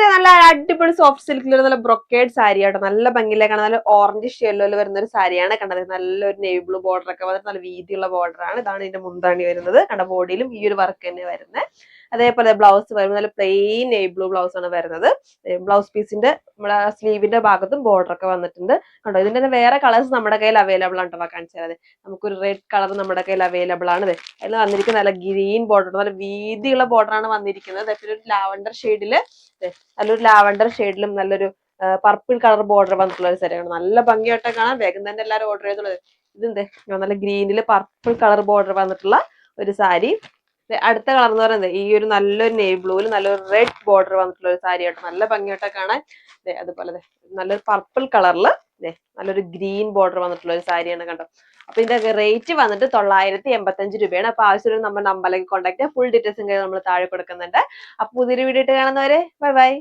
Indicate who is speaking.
Speaker 1: നല്ല അടിപൊളി സോഫ്റ്റ് സിൽക്കിൽ നല്ല ബ്രൊക്കേഡ് സാരി ആട്ടോ. നല്ല ഭംഗിയിലെ കാണാൻ നല്ല ഓറഞ്ച് യെല്ലോയിൽ വരുന്ന ഒരു സാരിയാണ് കണ്ടത്. നല്ലൊരു നേവി ബ്ലൂ ബോർഡർ ഒക്കെ വന്നിട്ട് നല്ല വീതിയുള്ള ബോർഡർ ആണ്. ഇതാണ് ഇതിന്റെ മുന്താണി വരുന്നത്. കണ്ട ബോഡിയിലും ഈ ഒരു വർക്ക് തന്നെ വരുന്നത്. അതേപോലെ ബ്ലൗസ് വരുമ്പോൾ നല്ല പ്ലെയിൻ നേവി ബ്ലൂ ബ്ലൗസ് ആണ് വരുന്നത്. ബ്ലൗസ് പീസിന്റെ നമ്മുടെ സ്ലീവിന്റെ ഭാഗത്തും ബോർഡർ ഒക്കെ വന്നിട്ടുണ്ട് കണ്ടോ. ഇതിന്റെ തന്നെ വേറെ കളേഴ്സ് നമ്മുടെ കയ്യിൽ അവൈലബിൾ ആണ് കേട്ടോ. കാണിച്ചു തരാതെ നമുക്കൊരു റെഡ് കളർ നമ്മുടെ കയ്യിൽ അവൈലബിൾ ആണ്. അതിൽ വന്നിരിക്കുന്ന നല്ല ഗ്രീൻ ബോർഡർ, നല്ല വീതിയുള്ള ബോർഡർ ആണ് വന്നിരിക്കുന്നത്. പിന്നെ ഒരു ലാവണ്ടർ ഷെയ്ഡില് നല്ലൊരു ലാവണ്ടർ ഷെയ്ഡിലും നല്ലൊരു പർപ്പിൾ കളർ ബോർഡർ വന്നിട്ടുള്ള ഒരു സാരിയാണ്. നല്ല ഭംഗിയായിട്ട് കാണാം. വേഗം തന്നെ എല്ലാവരും ഓർഡർ ചെയ്തോളൂ. ഇതെന്ത് നല്ല ഗ്രീനില് പർപ്പിൾ കളർ ബോർഡർ വന്നിട്ടുള്ള ഒരു സാരി. അടുത്ത കളർ എന്ന് പറയുന്നത് ഈ ഒരു നല്ലൊരു നേവി ബ്ലൂവിൽ നല്ലൊരു റെഡ് ബോർഡർ വന്നിട്ടുള്ള ഒരു സാരി ആയിട്ട് നല്ല ഭംഗിയായിട്ട് കാണാൻ. അതുപോലെ നല്ലൊരു പർപ്പിൾ കളറിൽ നല്ലൊരു ഗ്രീൻ ബോർഡർ വന്നിട്ടുള്ള ഒരു സാരിയാണ് കണ്ടോ. അപ്പൊ ഇതിന്റെ റേറ്റ് വന്നിട്ട് 985 രൂപയാണ്. അപ്പൊ ആവശ്യം നമ്മുടെ നമ്പറിലേക്ക് കോൺടാക്ട് ചെയ്യാം. ഫുൾ ഡീറ്റെയിൽസും നമ്മൾ താഴെ കൊടുക്കുന്നുണ്ട്. അപ്പൊ പുതിയൊരു വീഡിയോ ഇട്ട് കാണുന്നവരെ ബൈ ബൈ.